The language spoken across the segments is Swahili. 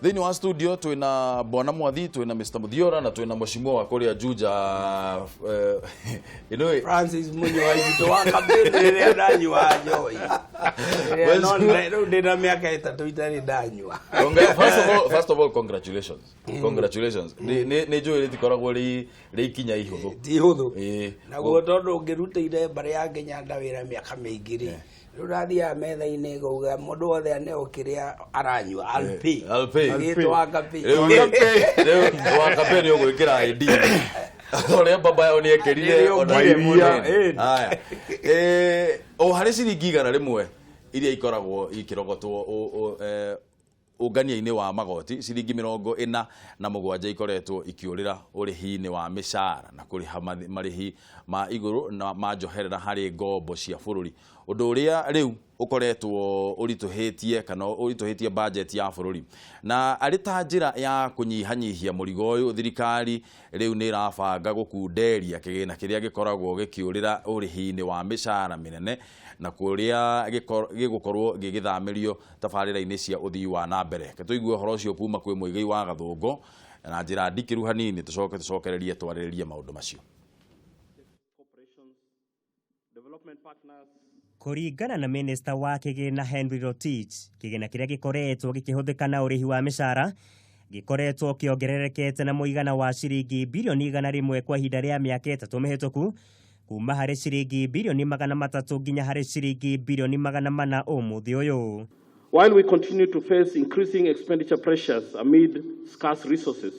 Thini wa studio twina Bwana Mwathi, twina Mr. Muthiora na twina Mheshimiwa wa Korea Juja Francis Munyoizi wa kabere ndanywa njoi. No ndina miaka 3 itari ndanywa. First of all congratulations. Congratulations. Ni njoi ritikoragwo ri ikinya ihuthu. Ti huthu. Naguo tondu ngirutire bare ya Kenya wira miaka miingi ri. Rurathia metha-ini gauga mundu wothe aneo kiria aranywa alpi wakapi ni ugwikira ID ore baba yao ni ekirire haya o hari ciringi igana rimwe iria ikoragwo ikirogotwo ungania-ini wa magoti ciringi 47 ikoretwo ikiurira urihi-ini wa mishara na kuriha marihi ma iguru na majoherera hari ngombo cia bururi undu uria riu ukoretwo urituhitie kana urituhitie budget ya bururi na ari ta njira ya kunyihanyihia murigo uyu thirikari riu ni irabanga gukunderia kigina kiria gikoragwo gikiurira urihi-ini wa mishara minene na kuria gigukorwo gigithamirio tabarira-ini cia uthii wa na mbere ketuigue horo cio kuma kwi muigai wa gathungo na njira ndikiru hanini tucokererie twariririe maundu macio. Kuringana na Minister wa Kigina Henry Rotich, kigina kiria gikoretwo gikihuthika na urihi wa mishara gikoretwo kiongererekete na muigana wa ciringi bilioni 100 kwa ihinda ria miaka 3 mihituku kuma hari ciringi bilioni 300 nginya hari ciringi bilioni 400 umuthi uyu. While we continue to face increasing expenditure pressures amid scarce resources,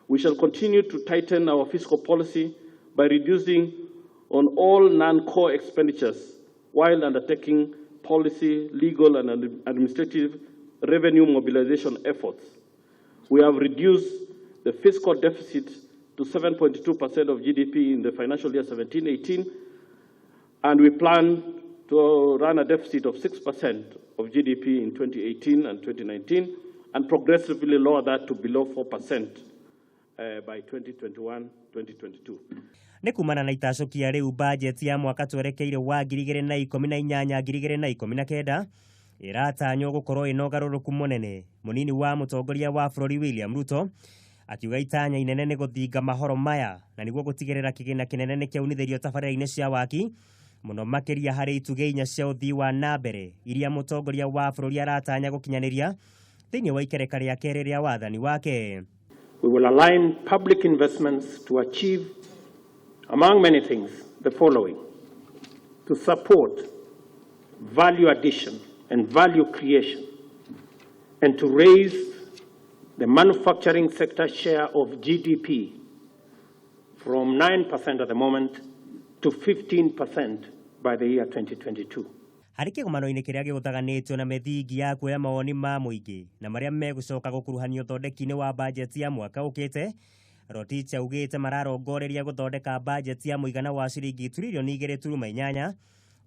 we shall continue to tighten our fiscal policy by reducing on all non-core expenditures while undertaking policy, legal and administrative revenue mobilization efforts. We have reduced the fiscal deficit to 7.2% of GDP in the financial year 17-18, and we plan to run a deficit of 6% of GDP in 2018 and 2019, and progressively lower that to below 4% by 2021-2022. Nekumana na itacokia riu budget ya mwaka twerekeire wa 2018-2019 iratanywo gukorwo ina ugaruruku munene. Munini wa mutongoria wa bururi William Ruto akiuga itanya inene ni guthinga mahoro maya na niguo gutigirira kigina kinene ni kiaunithirio tabarira-ini cia waki muno makiria hari ituge inya cia uthii wa na mbere iria mutongoria wa bururi aratanya gukinyaniria thiini wa ikereka ria keri ria wathani wake. We will align public investments to achieve, among many things, the following: to support value addition and value creation, and to raise the manufacturing sector share of GDP from 9% at the moment to 15% by the year 2022. Hari kigomano-ini kiria giguthaganitio na methingi ya kuoya mawoni ma muingi na maria megucoka gukuruhanio thondeki-ini wa budget ya mwaka ukite, Rotich augite mararongoreria guthondeka budget ya muigana wa ciringi trilioni 2.8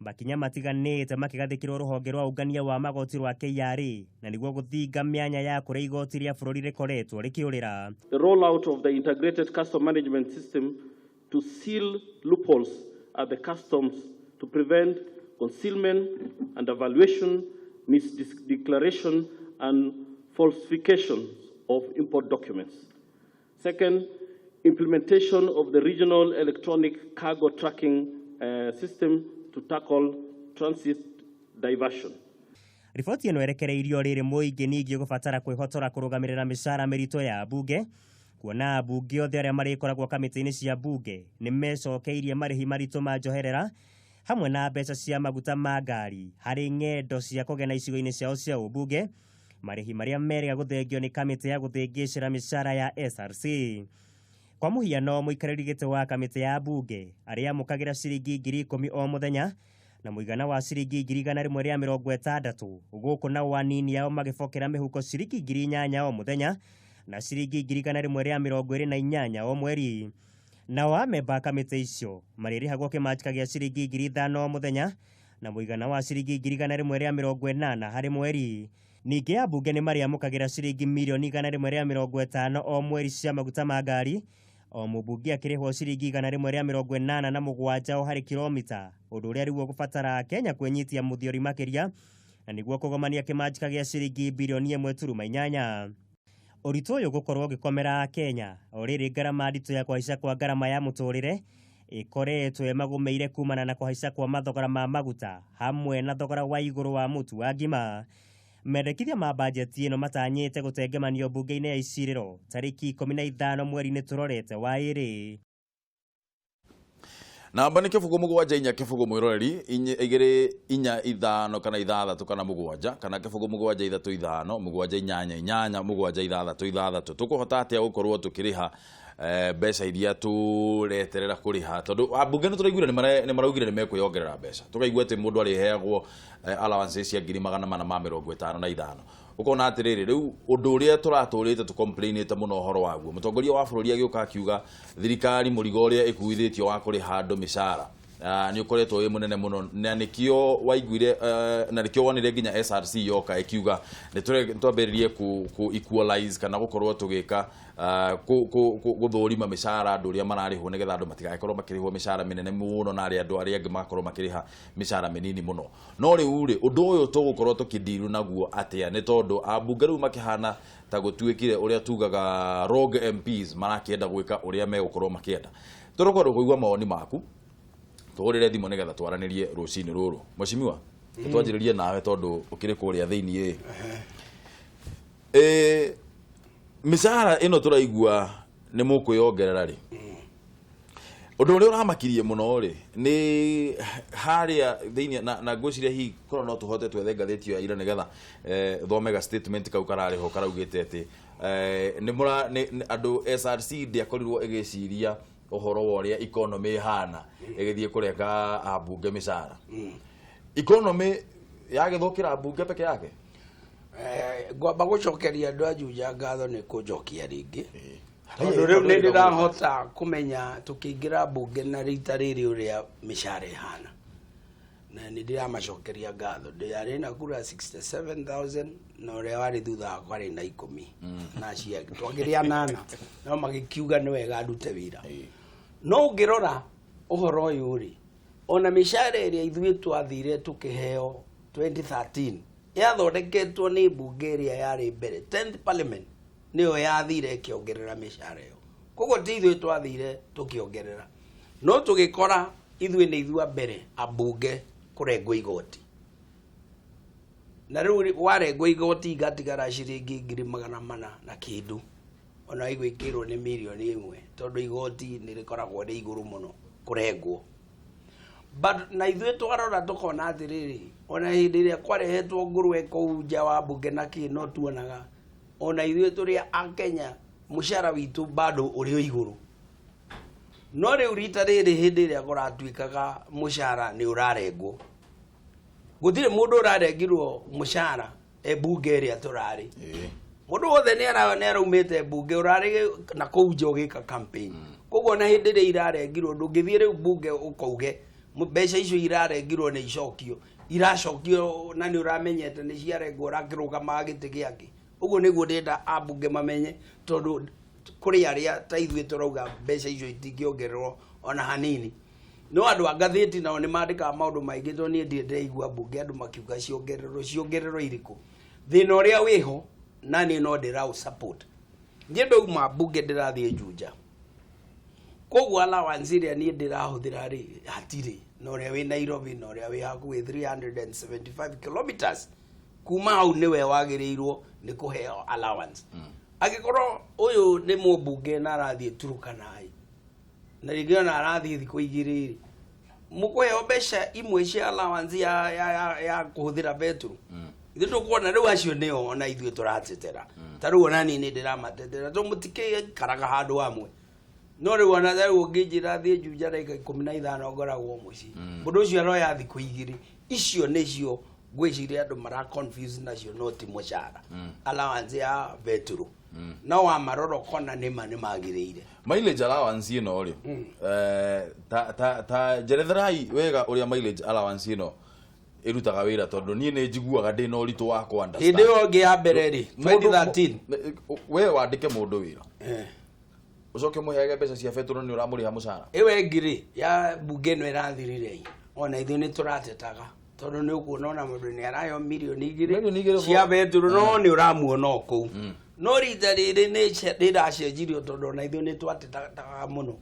makinya matiganite makigathikirwo ruhonge rwa ungania wa magoti rwa KRA na niguo guthinga mianya ya kuria igoti ria bururi rikoretwo rikiurira. The rollout of the integrated custom management system to seal loopholes at the customs to prevent concealment, undervaluation, misdeclaration and falsification of import documents. Second, implementation of the regional electronic cargo tracking system to tackle transit diversion. Ripoti ino erekereirio riri muingi ningi gubatara kwihotora kurugamirira mishara mirito ya bunge kuona bunge othe aria marikoragwo kamiti-ini cia bunge ni mecokeirie marihi marito ma njoherera hamwe na mbeca cia maguta ma ngari hari ng'endo cia kugena icigo-ini ciao cia ubunge marihi maria meriga guthengio ni kamiti ya guthingicira mishara ya SRC. Kwa muhiano muikariri giti wa kamiti ya bunge aria mukagira ciringi 10,000 o muthenya na muigana wa ciringi 160 guku na wanini yao magibokera mihuko ciringi 8,000 o muthenya na ciringi 128 o mweri. Na wa memba kamiti icio maririhagwo kimanjika gia ciringi 5,000 o muthenya na muigana wa ciringi 180 hari mweri. Ningi abunge ni mariamukagira ciringi milioni 150 o mweri cia maguta ma ngari o mubunge akirihwo ciringi 187 o hari kilomita undu uria riu gubatara Kenya kwenyitia muthiori makiria na niguo kugomania kimanjika gia ciringi bilioni 1.8. Ũritũ ũyũ gũkorwo gĩkomera Kenya o rĩrĩ ngarama nditũ ya kũhaica kwa ngarama ya mũtũrĩre ĩkoretwo magũmĩire kumana na kũhaica kwa mathogora ma maguta hamwe na thogora wa igũrũ wa mũtu wa ngima. Mendekithia ma bajeti ĩno matanyĩte gũtengemanio mbunge-inĩ ya icirĩro tarĩki 15 mweri-inĩ tũrorete wa ĩrĩ. Namba nĩ kĩbũgũ mũgwanja inya kĩbũgũ mwĩroreri igĩrĩ inya ithano kana ithathatũ kana mũgwanja kana kĩbũgũ mũgwanja ithatũ ithano mũgwanja inyanya inyanya mũgwanja ithathatũ ithathatũ. Tũkũhota atĩa gũkorwo tũkĩrĩha mbeca iria tũreterera kũrĩha tondũ ambunge nĩ tũraiguire nĩ maraugire nĩ mekwĩongerera mbeca. Tũkaigua atĩ mũndũ arĩheagwo allowances cia 455. Ukona atiriri riu undu uria turatũrĩte tucomplainite muno horo waguo. Mũtongoria wa bũrũri agĩũka akiuga thirikari mũrigo uria ĩkuithĩtio wa kũrĩha andũ mĩcara nĩ ũkoretwo wĩ mũnene mũno, na nĩkĩo waiguire na nĩkĩo wonire nginya SRC yoka ikiuga nĩ twambĩrĩrie ku equalize kana gũkorwo tũgĩka gũthũrima mĩcara andũ ũrĩa mararĩhwo nĩgetha andũ matigagĩkorwo makĩrĩhwo mĩcara mĩnene mũno na andũ arĩa angĩ makorwo makĩrĩha mĩcara mĩnini mũno. No rĩu rĩ ũndũ ũyũ tũgũkorwo tũkĩndiru naguo atĩa nĩ tondũ ambunge rĩu makĩhana ta gũtuĩkire ũrĩa tugaga rogue MPs marakĩenda gwĩka ũrĩa megũkorwo makĩenda. Tũrokorwo kũigua mawoni maku tũgũrĩre thimũ nĩgetha twaranĩrie rũcinĩ rũrũ. Mheshimiwa twanjĩrĩrie nawe tondũ ũkĩrĩ kũrĩa thĩinĩ mĩcara ĩno tũraigua nĩ mũkwĩongerera rĩ. Ũndũ ũrĩa ũramakirie mũno rĩ nĩ harĩa thĩinĩ na ngwĩciria hihi korwo no tũhote twethe ngathĩti ya ira nĩgetha thomega statement kau kararĩho karaugĩte atĩ andũ SRC ndĩakorirwo ĩgĩciria ũhoro wa ũrĩa economy ihana ĩgĩthiĩ kũrenga ambunge mĩcara. Economy yagĩthũkĩra ambunge peke yake. Ngwamba gũcokeria andũ ajuja ngatho nĩ kũnjokia rĩngĩ. Tondũ rĩu nĩ ndĩrahota kũmenya tũkĩingĩra mbunge na rita rĩrĩ ũrĩa mĩcara ihana. Na nĩ ndĩramacokeria ngatho. Ndĩarĩ na kura 67,000 na ũrĩa warĩ thutha wakwa arĩ na 10. Na cia twagĩrĩa 8 no magĩkiuga nĩ wega ndute wĩra. No ũngĩrora ũhoro ũyũ rĩ, ona mĩcara ĩrĩa ithuĩ twathire tũkĩheo 2013 yathondeketwo nĩ mbunge ĩrĩa yarĩ mbere 10th parliament nĩyo yathire ĩkĩongerera mĩcara ĩyo. Koguo ti ithuĩ twathire tũkĩongerera, no tũgĩkora ithuĩ nĩ ithua mbere ambunge kũrengwo igoti. Na rĩu warengwo igoti igatigara ciringi 400 na kĩndũ, ona igwĩkĩrwo nĩ mirioni 1 tondũ igoti nĩ rĩkoragwo rĩ igũrũ mũno kũrengwo. But na ithuĩ twarora tũkona atĩrĩrĩ, ona hĩndĩ ĩrĩa kwarehetwo ngũrwe kũu nja wa mbunge na kĩ no tuonaga ona ithuĩ tũrĩ a Kenya mũcara witũ bado ũrĩ igũrũ. No rĩu rita rĩrĩ hĩndĩ ĩrĩa kũratuĩkaga mũcara nĩ ũrarengwo, gũtirĩ mũndũ ũrarengirwo mũcara mbunge ĩrĩa tũrarĩ. Mũndũ wothe nĩ araumĩte mbunge ũrarĩ na kũu nja ũgĩka campaign. Koguo na hĩndĩ ĩrĩa irarengirwo ndũngĩthiĩ rĩu mbunge ũkauge mbeca icio irarengirwo nĩ icokio, iracokio na nĩ ũramenyete nĩ ciarengwo rakĩrũgama gĩtĩ gĩake. Ũguo nĩguo ndĩrenda ambunge mamenye, tondũ kũrĩ arĩa ta ithuĩ tũrauga mbeca icio itingĩongererwo ona hanini. No andũ a ngathĩti nao nĩ mandĩkaga maũndũ maingĩ tondũ niĩ ndĩraigua mbunge andũ makiuga ciongererwo irĩkũ. Thĩna ũrĩa wĩho na niĩ no ndĩraũ support. Niĩ ndauma mbunge ndĩrathiĩ Juja. Koguo allowance ĩrĩa niĩ ndĩrahũthĩra rĩ hatirĩ, na ũrĩa wĩ Nairobi na ũrĩa wĩ hakuhĩ 375 kilometers kuma hau nĩwe wagĩrĩirwo nĩ kũheo allowance. Angĩkorwo ũyũ nĩ mũmbunge na arathiĩ Turkana na rĩngĩ ona arathiĩ thikũ igĩrĩ, mũkũheo mbeca imwe cia allowance ya kũhũthĩra betũrũ. Ithuĩ tũkuona rĩu acio nĩo ona ithuĩ tũratetera. Ta rĩu ona niĩ nĩ ndĩramatetera tondũ mũtikĩikaraga handũ hamwe. No rĩu ona rĩu ũngĩnjĩra thiĩ Juja dakika 15 ngoragwo mũciĩ. Mũndũ ũcio aroya thikũ igĩrĩ. Icio nĩcio gwĩciria andũ mara confuse nacio no ti mũcara. Allowance ya betũrũ. No wa maroro kona nĩ magĩrĩire. Mileage allowance ĩno rĩ ta jeretherai wega ũrĩa mileage allowance ĩno ĩrutaga wĩra tondũ niĩ nĩ njiguaga ndĩ na ũritũ wa ku understand. Hĩndĩ ĩyo ĩngĩ ya mbere rĩ 2013 we wandĩke mũndũ wĩra ucoke mũhege mbeca cia betũrũ nĩ ũramũrĩha mũcara. Ĩyo ĩngĩ ya mbunge ĩno ĩrathirire ona ithuĩ nĩ tũratetaga tondũ nĩ ũkuona ona mũndũ nĩ araheo mirioni 2 cia betũrũ no nĩ ũramuona kũu. no rita rĩrĩ nĩ rĩracenjirio tondũ na ithuĩ nĩ twatetaga mũno.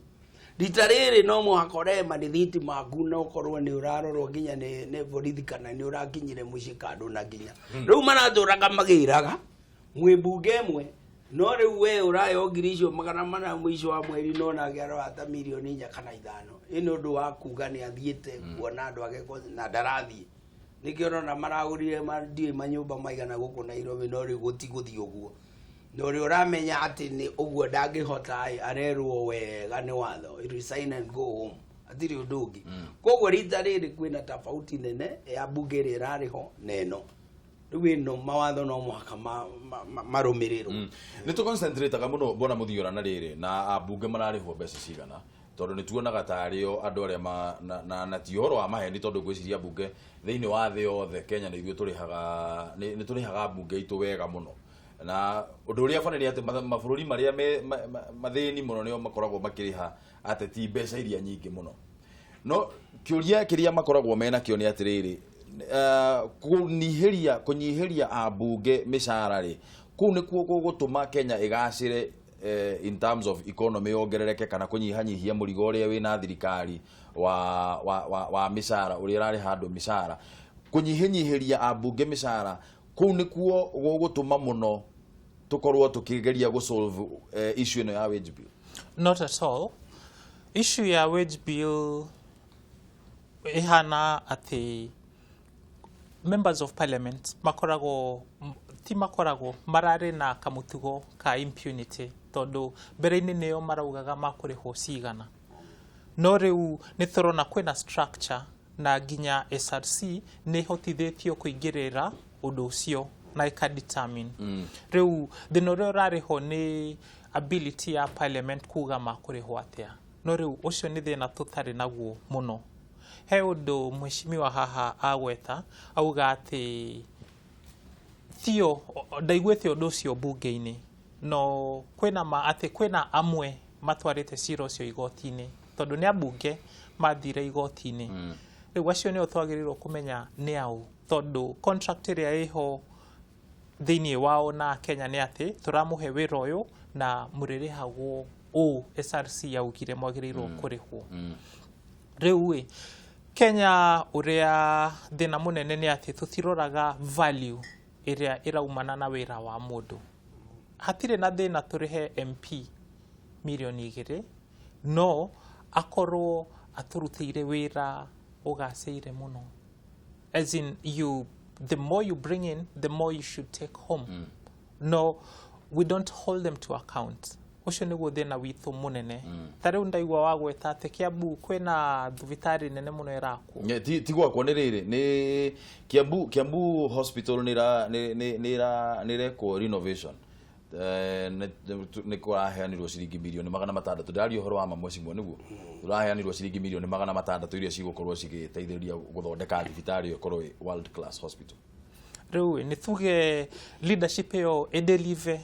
Rita rĩrĩ no mũhaka ũrema nĩ thitima maku na ũkorwo nĩ ũrarorwo nginya nĩ borithi kana nĩ ũrakinyire mũciĩ kando na nginya rĩu maratũraga magĩraga mwĩ mbunge ĩmwe no rĩu we ũrayo ngiri icio 400 mũico wa mweri no nake arota milioni 4 kana 5 ĩno ũndũ wa kuga nĩ athiĩte kuona andũ ageko na ndarathiĩ nĩkĩo ũrona maragũrire ndiĩ manyũmba maigana gũkũ Nairobi no rĩu gũtigũthiĩ ũguo no rĩu ũramenya atĩ nĩ ũguo ndangĩhota arerwo wega nĩ watho resign and go home atirĩ ũndũ ũngĩ koguo rita rĩrĩ kwĩna tofauti nene ya mbunge ĩrĩa ĩrarĩho na ĩno rĩu ĩno mawatho no mũhaka marũmĩrĩrwo nĩ tũconcentrate mũno bona mũthiora na rĩrĩ na ambunge mararĩhwo mbeca cigana tondũ nĩ tuonaga tarĩo andũ arĩa na ti ũhoro wa maheni tondũ gwĩciria mbunge thĩinĩ wa thĩ yothe Kenya nĩ ithuĩ tũrĩhaga nĩ tũrĩhaga mbunge itũ wega mũno na ũndũ ũrĩa bana nĩ atĩ mabũrũri marĩa mathĩni mũno nĩo makoragwo makĩrĩha ateti mbeca iria nyingĩ mũno no kĩũria kĩrĩa makoragwo mena kĩo nĩ atĩrĩrĩ kũnyihĩria ambunge mĩcara rĩ kũu nĩkuo gũgũtũma Kenya ĩgacĩre in terms of economy yongerereke kana kũnyihanyihia mũrigo ũrĩa wĩna thirikari wa mĩcara ũrĩa ũrarĩha andũ mĩcara kũnyihĩria ambunge mĩcara kũu nĩkuo gũgũtũma mũno tũkorwo tũkĩgeria gũsolve issue ĩno ya wage bill. Not at all. Issue ya wage bill ihana ati members of parliament makoragwo mararĩ na kamutugo ka impunity tondu mbere-inĩ nĩo maraugaga makũrĩhwo cigana no rĩu nĩ tũrona kwĩna structure na nginya SRC nĩ hotithĩtio kũingĩrĩra ũndũ ũcio na ĩkadetermine rĩu thĩna ũrĩa ũrarĩho nĩ ability ya parliament kuga makũrĩhwo atĩa no rĩu ũcio nĩ thĩna tũtarĩ naguo mũno he ũndũ mheshimiwa haha agweta auga atĩ tio ndaiguĩte ũndũ ũcio mbunge-inĩ no kwĩna amwe matwarĩte cira ũcio igoti-inĩ tondũ nĩ ambunge mathire igoti-inĩ rĩu acio nĩo twagĩrĩirwo kũmenya nĩ aũ tondũ contract ĩrĩa ĩho thĩinĩ wao na Kenya nĩ atĩ tũramũhe wĩra ũyũ na mũrĩrĩhagwo ũũ SRC yaugire mwagĩrĩirwo kũrĩhwo rĩu Kenya ũrĩa thĩna mũnene nĩ atĩ tũtiroraga value ĩrĩa ĩraumana na wĩra wa mũndũ hatirĩ na thĩna tũrĩhe MP milioni 2 no akorwo atũrutĩire wĩra ũgacĩire mũno as in the more you bring in the more you should take home no we don't hold them to account ucio nĩguo thĩna witũ mũnene ta rĩu ndaigua wagweta atĩ Kiambu kwĩna thibitarĩ nene mũno ĩrakwo ti gwakwo nĩ rĩrĩ nĩ Kiambu hospital nĩ rekwo renovation nĩ kũraheanirwo ciringi milioni 600 ndario ũhoro wa mamweci mwe nĩguo tũraheanirwo ciringi milioni 600 iria cigũkorwo cigĩteithĩrĩria gũthondeka thibitarĩ ĩyo ĩkorwo world class hospital rĩu nĩ tuge leadership ĩyo ĩdeliver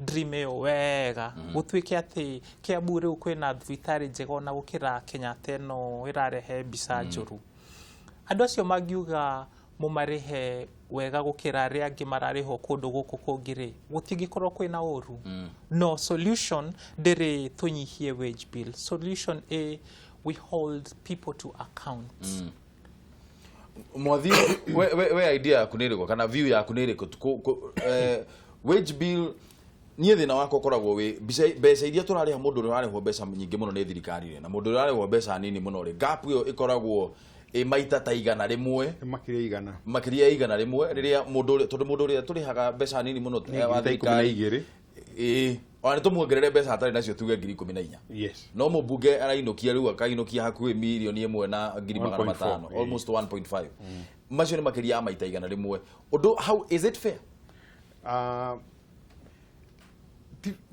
dream ĩyo wega gũtuĩke atĩ Kiambu rĩu kwĩna thibitarĩ njega na gũkĩra Kenyatta ĩno ĩrarehe mbica njũru andũ acio mangiuga mũmarĩhe wega gũkĩra arĩa angĩ mararĩho kũndũ gũkũ kũngĩ gũtingĩkorwo kwĩna ũru no solution ndĩrĩ tũnyihie wage bill solution we hold people to account mwathi we idea yaku nĩ ĩrĩkũ kana view yaku nĩ ĩrĩkũ wage bill niĩ thĩna wako ũkoragwo wĩ mbeca iria tũrarĩha mũndũ ũrĩa ũrarĩhwo mbeca nyingĩ mũno nĩ thirikari na mũndũ ũrĩa ũrarĩhwo mbeca nini mũno rĩ gap ĩyo ĩkoragwo maita ta igana rĩmwe makĩria igana rĩmwe rĩrĩa mũndũ ũrĩa tũrĩhaga mbeca nini mũno wa thirikari ona tũmuongerere mbeca atarĩ nacio tuge 14,000 no mũmbunge arainũkia rĩu akainũkia hakuhĩ milioni 1 na 500 almost 1.5 macio nĩ makĩria ya maita igana rĩmwe ũndũ how is it fair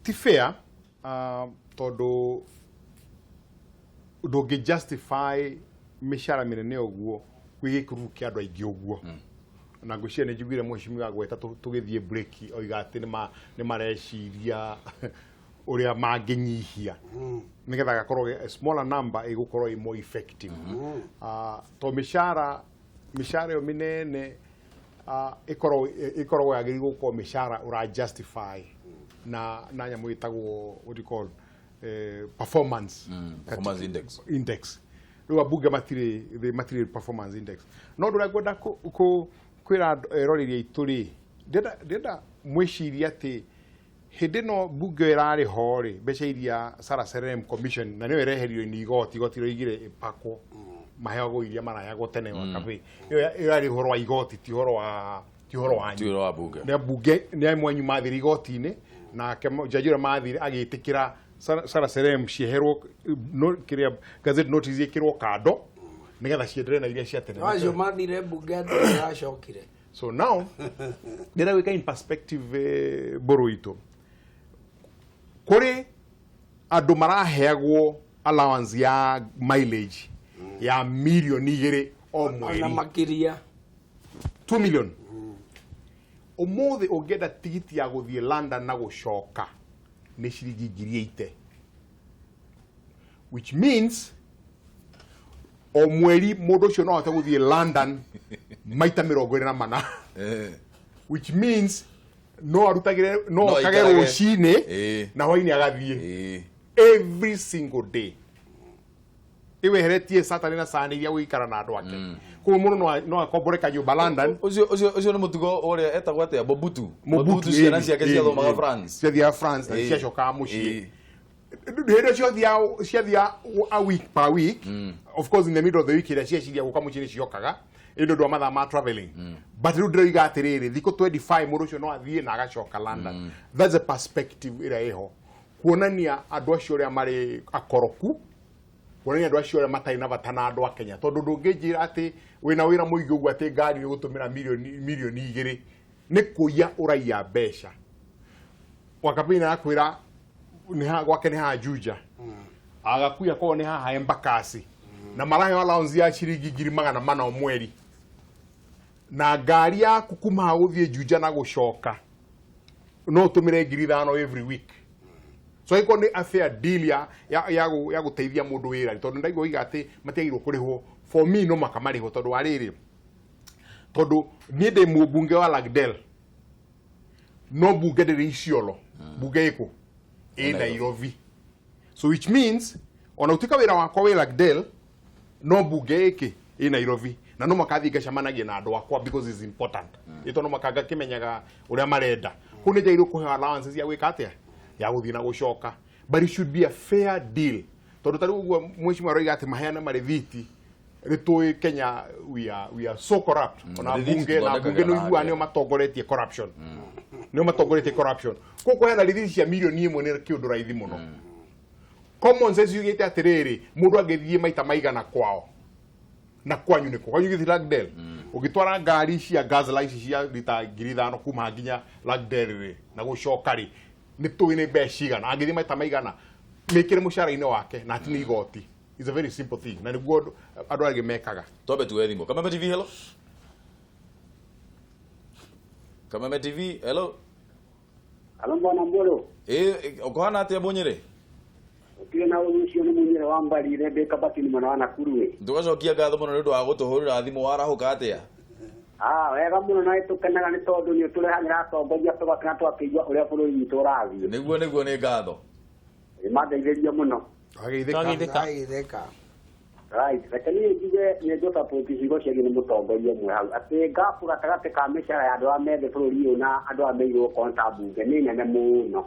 ti fair tondũ ndũngĩ justify mĩcara mĩnene ũguo kwĩ gĩkũrũ kĩa andũ aingĩ ũguo na ngwĩciria nĩ njiguire mheshimiwa gweta tũgĩthiĩ break oiga atĩ nĩ mareciria ũrĩa mangĩnyihia nĩgetha gakorwo a smaller number ĩgũkorwo ĩ more effective to mĩcara ĩyo mĩnene ĩkoragwo yagĩrĩirwo gũkorwo mĩcara ũra justify na nyamu itagwo what you call performance index riwa bunge matire the material performance index no ndura gwenda kwira eroriria ituri ndenda mwiciria ati hindi no bunge irari hori beca iria Sarah Serem commission na niwe reherio ni igoti roigire ipako mahego iria marayagwo tene wa kabe iyo irari horo wa igoti ti horo wa bunge ne bunge ne mwanyu mathiri igoti-ini na jajira mathiri agitikira Sarah Serem cieherwo no kiria gazette notice ikirwo kado nigetha ciendere na iria cia tene acio mathire bunge ndacokire. So now ndira wika in perspective boruito kuri andu maraheagwo allowance ya mileage ya milioni 2 o mweri na makiria 2 million umuthi ungenda tigiti ya guthie London na gucoka ni ciringi 800 which means o mweri mundu ucio no ahote guthie London maita 24 which means no arutagire no kagero rucini na hwaini agathie every single day iwe heretie Saturday na Sunday iria wikara na andu ake ko mundu no akomboreka nyumba London ucio ni mutugo uria etagwo atia Mobutu ciana ciake ciathomaga France ciathia France na ciacoka mucii hĩndĩ ciathia a week per week of course in the middle of the week iria ciaciria guka mucii ni ciokaga indo ndo mathaa ma traveling but riu ndiroiga atiriri thiko 25 mundu ucio no athie na agacoka London. That's a perspective ira iho kuonania andu acio ria mari akoroku kuonania andu acio ria matai na batana andu a Kenya tondu ndungijira ati wina wira muigi ugu ati ngari gutumira milioni 2 ni kuya uraia besha wakapina akwira ni ha gwake ni ha Juja agakuya ko ni ha Embakasi na marahe allowance ya ciringi 400 o mweri na ngari yaku kuma guthie Juja na gucoka no tumire 5,000 every week. So iko ni a fair deal ya guteithia mundu wira tondu ndaigo iga ati matiagirwo kurihwo for me no makamariho tondu wariri tondu ni de mubunge wa Lagdel no bunge de Isiolo bunge iko Nairobi. So which means ona utika wira wakwa wi Lagdel no bunge iki Nairobi na no makathi gacamanagia na andu akwa because is important ito no makaga kimenyaga uria marenda kune jairo kuhe allowances ya gwika atia ya guthii na gucoka but it should be a fair deal tondu tari uguo mweshimwa roiga ati maheana marithiti ritui Kenya we are so corrupt ona bunge no igua ni matongoretie corruption ni matongoretie corruption kuko hena rithiti cia milioni 1 ni kiundu raithi muno common sense yugite atiriri mundu agithie maita maigana kwao na kwanyu niko kwanyu githi Lagdel ugitwara ngari cia Gazla ici cia lita 5,000 kuma nginya Lagdel na gucoka ri ni tuine becigana agithi maita maigana mekire mushara-ini wake na atini igoti. It's a very simple thing na niguo andu agi mekaga tobe tu thimo Kameme TV hello Kameme TV hello Bwana Mbolo ukohana atia Munyere ukina ucio ni Munyere wa Mbarire be kabati ni mwana wa Nakuru ndugacokia ngatho muno ni ndu wa gutuhurira thimu warahuka atia wega muno na itukenaga ni tondu ni turehagira atongoria tugakena twakigwa uria bururi witu urathie niguo ni ngatho imatheitheria muno agitheka right lakini njuge ni ndo support cigo cia ni mutongoria mwe hau ati gapu gatagate ka mishara ya andu a methe bururi uyu na andu a meirwo konta bunge ni nene muno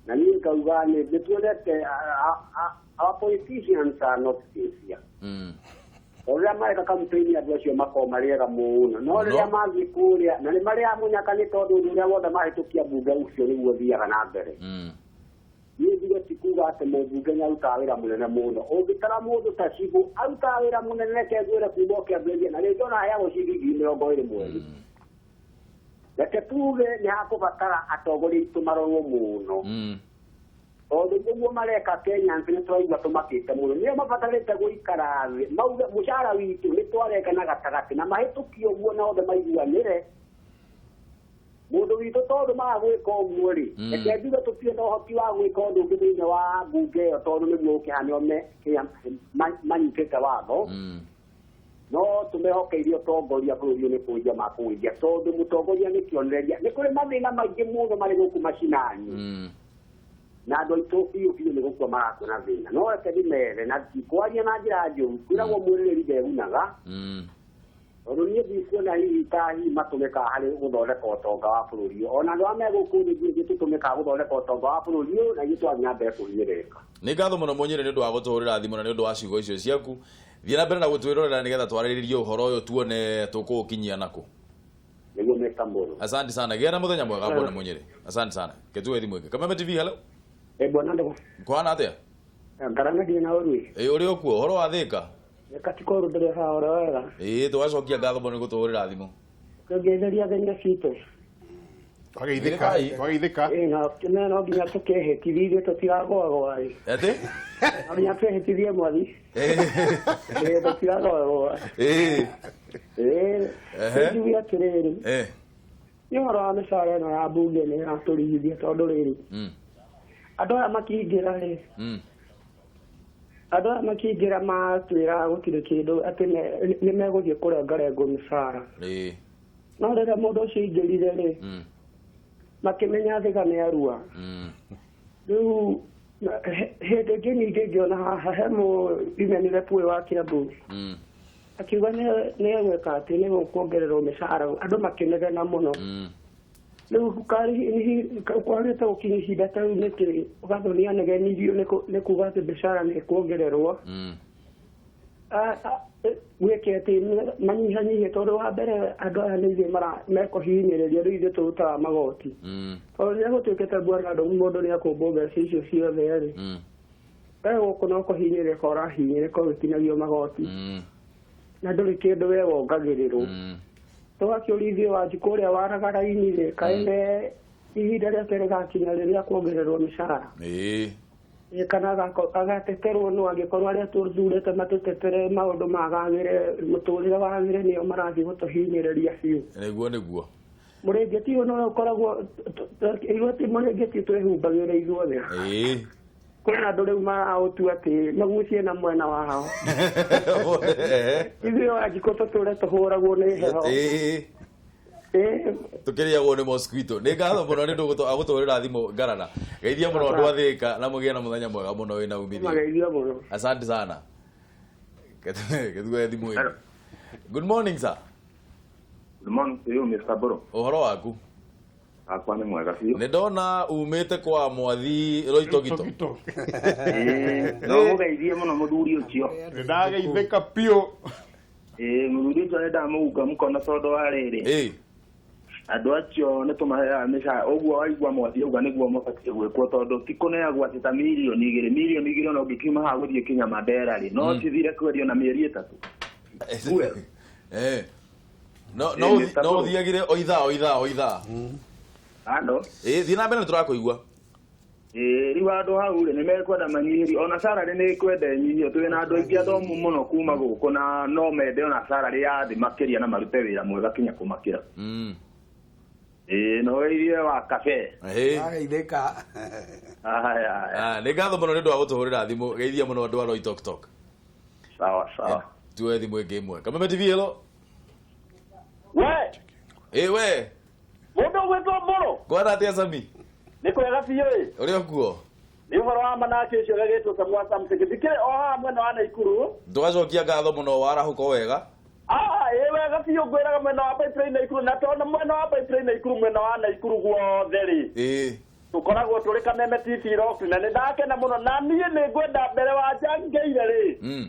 na ni kauga ni tuonete our politicians are not sincere oria mareka kampeni andu acio mako mariega muno no riria mathi kuria na ni maria munyaka ni tondu uria wothe mahitukia bunge ucio niguo thiaga na mbere ni ndio tikuga ati mubunge nyaruta wira munene muno ungitara mundu ta Cibu aruta wira munene kegwira kuuma kiambia na ringi ona haya ciringi 20 mweri reke tuge ni hakubatara atogori itu marorwo muno tondu niguo mareka Kenya nti twaigua tumakite muno nio mabatarite guikara thi mauga mushara witu ni twareka na gatagati na mahitukio guo na othe maiguanire mundu witu tondu magwika uguo ri reke njuge tutie na uhoti wa gwika undu ungi thiini wa bunge iyo tondu niguo ukihanio manyitite watho no tumehokeirio tongoria bũrũri nĩ kũnja makũnja tondũ mũtongoria nĩ kĩonereria nĩ kũrĩ mathĩna maingĩ mũno marĩ gũkũ macinani na andũ aitũ biũ nĩ gũkua marakuona thĩna no reke ndĩmere na kwaria na njĩra njũru kwĩragwo mwĩrĩrĩri ndegunaga tondũ niĩ ndikuona hihi ta hihi matũmĩkaga harĩ gũthondeka ũtonga wa bũrũri ona andũ arĩa megũkũ nĩ tũtũmĩkaga gũthondeka ũtonga wa bũrũri ũyũ na ithuĩ twathiĩ na mbere kũhinyĩrĩrĩka. Nĩ ngatho mũno Mũnyĩrĩ nĩ ũndũ wa gũtũhũrĩra thimũ na nĩ ũndũ wa ciugo icio ciaku. Thiĩ na mbere na gũtwĩrorera nĩgetha twarĩrĩrie ũhoro ũyũ tuone tũkũũkinyia nakũ. Nĩguo Mr. Mburu. Asante sana. Gĩa na mũthenya mwega bwana Mũnyĩrĩ. Asante sana. Ketue thimũ ĩngĩ. Kameme TV hello. Bwana ndo. Kwana atĩa? Ngarana ndio na ũrui. Ũrĩ o kuo ũhoro wa Thĩka? Katika ũrũndĩre ha ora wega. Tũgacokia ngatho mũno nĩ gũtũhũrĩra thimũ. Kũgetheria thĩna citũ. Twageithĩka. Na no nginya tũkehĩtithie tũtiragwagwa rĩ. Atĩ? No nginya twehĩtithie mwathi. Tũtiragwagwa. Nĩnjuge atĩrĩrĩ. Nĩ ũhoro wa mĩcara ĩno ya mbunge nĩ ĩratũrigithia tondũ rĩrĩ. Andũ aya makĩingĩra rĩ. Andũ aya makĩingĩra matwĩra gũtirĩ kĩndũ atĩ nĩ megũthiĩ kũrengarengwo mĩcara. No rĩrĩa mũndũ ũcio aingĩrire rĩ makĩmenya thĩga nĩ arua. Rĩu hĩndĩ ĩngĩ ningĩ ngĩona haha he mũimeni repu ũyũ wa Kiambu akiuga nĩ egwĩka atĩ nĩ gũkuongererwo mĩcara andũ makĩnegena mũno. Rĩu kwarĩte gũkinya ihinda ta rĩu nĩkĩ ũgatho nĩ anegenirio nĩ kuga atĩ mĩcara nĩ ĩkuongererwo. Gwĩke atĩ manyihanyihie tondũ wa mbere andũ aya nĩ ithuĩ mekũhinyĩrĩria rĩu ithuĩ tũrutaga magoti. Tondũ rĩrĩa gũtuĩkĩte mbwana andũ mũndũ nĩ akũmbwo mbeca icio ciothe rĩ we gũkũ no kũhinyĩrĩka ũrahinyĩrĩka ũgĩtinagio magoti na ndũrĩ kĩndũ we wongagĩrĩrwo. Tũgakĩũrithio Wanjikũ ũrĩa waraga raini rĩ kaĩ nĩ ihinda rĩake rĩgakinya rĩrĩa kuongererwo mĩcara. Kana agateterwo no angĩkorwo arĩa tũthurĩte matũtetere maũndũ magagĩre mũtũrĩre wagĩre nĩo marathiĩ gũtũhinyĩrĩria biũ. Nĩguo. Mũrĩngĩti ũyũ no ũkoragwo igoti mũrĩngĩti twĩhumbagĩra ithuothe. Kwĩna andũ rĩu maraũtua atĩ magucie na mwena wao. Ithuĩ Wanjikũ tũtũre tũhũragwo nĩ heho. Tukĩrĩagwo nĩ mosquito. Nĩ ngatho mũno nĩ ũndũ wa gũtũhũrĩra thimũ Ngarana. Geithia mũno andũ a Thĩka na mũgĩe na mũthenya mwega mũno wĩna umithio. Geithia mũno. Asante sana. Ketue thimũ ĩngĩ. Good morning sir. Good morning to you Mr. Mburu. Ũhoro waku? Akwa nĩ mwega biũ. Nĩ ndona umĩte kwa mwathi Roitogito. No mũgeithie mũno mũthuri ũcio. Ndageithĩka biũ. Mũthuri ũcio nĩ ndamũhuka mũkono tondũ wa rĩrĩ. Andũ acio nĩ tũmaheaga mĩcara ũguo waigua mwathi auga nĩguo mabatiĩ gwĩkwo tondũ ti kũneagwo atĩ ta mirioni igĩrĩ ona ũngĩkiuma haha gũthiĩ Kinyamandera rĩ no cithire kwerio na mĩeri 3. No ũthiagire o ithaa. Ando? Thiĩ na mbere nĩ tũrakũigua. Rĩu andũ hau rĩ nĩ mekwenda manyihĩrio ona salary nĩ kwenda nyihio twĩ na andũ aingĩ athomu mũno kuma gũkũ na no mende ona salary ya thĩ makĩria na marute wĩra mwega kinya kũmakĩra. No irie wa kafe. Geithĩka. Nĩ ngatho mũno nĩ ũndũ wa gũtũhũrĩra thimũ. Geithia mũno andũ a Roitoktok. Sawa. Tuoe thimũ ĩngĩ ĩmwe. Kameme TV hello. We. Mũndũ gwĩtwo Mburu. Kwana atĩa Sami? Nĩ kwega biũ ĩ. Ũrĩ o kuo? Nĩ ũhoro wa manake ũcio gagĩtwo Kamwasa Msekithikire o haha mwena wa Naikuru. Tũgacokia ngatho mũno warahũka wega. Wega biũ ngwĩraga mwena wa Pipeline Naikuru na tondũ mwena wa Pipeline Naikuru mwena wa Naikuru guothe rĩ. Tũkoragwo tũrĩ Kameme TV Rock na nĩ ndakena mũno na niĩ nĩ ngwenda mbere wa njangĩire rĩ.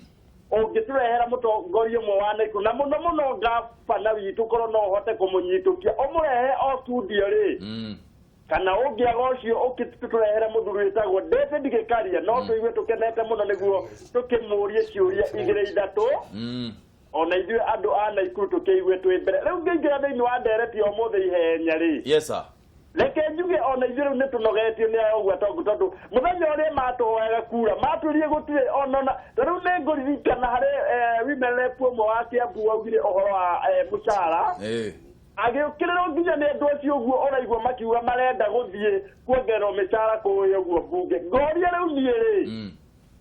Ũngĩtũrehera mũtongoria ũmwe wa Naikuru na mũno ngabana witũ korwo no ũhote kũmũnyitũkia ũmũrehe o studio rĩ. Kana ũngĩaga ũcio ũkĩtũrehere mũthuri wĩtagwo David Gĩkaria no tũigue tũkenete mũno nĩguo tũkĩmũrie ciũria 2-3. Ona ithuĩ andũ a Naikuru tũkĩigue twĩ mbere. Rĩu ngĩingĩra thĩinĩ wa ndereti ũmũthĩ ihenya rĩ. Yes sir. Reke njuge ona ithuĩ rĩu nĩ tũnogetio nĩ ũguo tondũ mũthenya ũrĩa matũhoyaga kura matũrie gũtirĩ ona rĩu nĩ ngũririkana harĩ women rep ũmwe wa Kiambu augire ũhoro wa mũcara. Agĩũkĩrĩrwo nginya nĩ andũ acio ũguo ũraigua makiuga marenda gũthiĩ kuongererwo mĩcara kũrĩa ũguo mbunge. Ngoria rĩu niĩ rĩ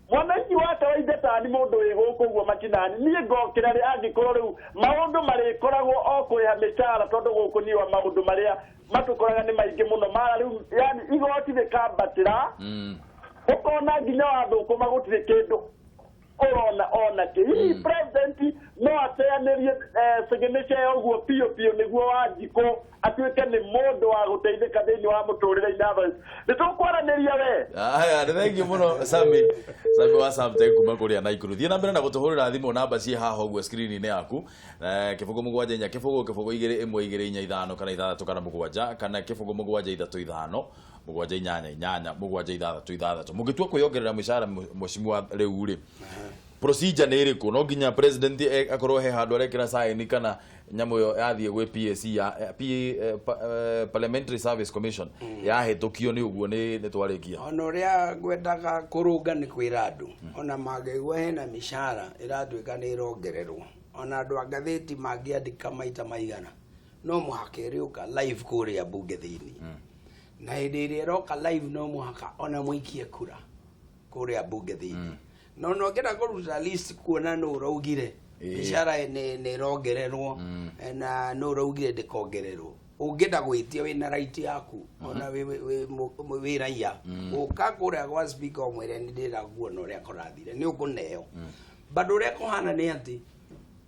mwananchi wa kawaida tani mundu wi guku guo makinani nie ngokira ri angikorwo riu maundu mari koragwo o kuriha mishara tondu guku niwa maundu maria matukoraga ni maingi muno mara riu yani igoti rikambatira ukona nginya wathukuma gutire kindu ona ki president no ateanirie signature ya uguo pio niguo wanjiko atuike ni mundu wa guteithika thiini wa muturire inava nitukwaraniria we aya thengi muno Sami wa Samtech kuma kuria Naikuru thie na mbere na gutuhurira thimu namba cie haha uguo screen ni yaku kifungo mugwanja nya kifungo igire 125 kana 6 kana mugwanja kana kifungo mugwanja 35 mugwanja 8 mugwanja 6 mugitua kwiyongerera mishara mheshimiwa wa riu ri procedure ni iriku no nginya president akorwo he handu arekira sign kana nyamo yo yathie gwe PSC ya Parliamentary Service Commission yahetũkio ni uguo ni twarikia ona uria gwendaga kurunga ni kwira andu ona magegwa hena mishara iratuika ni irongererwo ona andu a ngathĩti mangiandika maita maigana no muhaka iriuka live kuria bunge thiini na hindi iria iroka live no muhaka ona muikie kura kuria bunge thiini no ngenda kuruta list kuona no uraugire mishara ni rongererwo na no uraugire ndikongererwo ungenda gwitia wina right yaku ona we raia uka kuria gwa speaker omwere ni ndira guona uria korathire ni ukuneo bado uria kuhana ni ati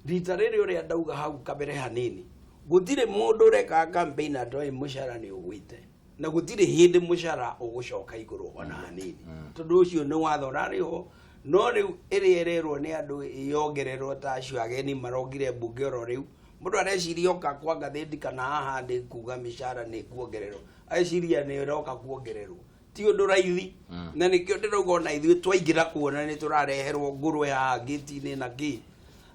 rita riri uria ndauga hau kabere hanini gutire mundu reka campaign atoi mushara ni ugwite na gutire hindi mushara ugucoka iguru ona hanini tondu ucio ni watho rariho no riu iriererwo ni andu yongererwo ta acio ageni marongire bunge oro riu mundu areciria oka kwa ngathĩti kana haha ndi kuga mishara ni kuongererwo aciria ni roka kuongererwo ti undu raithi na nikio ndirauga ona ithuĩ twaingira kuona ni turareherwo ngurwe haha gĩti-inĩ na ki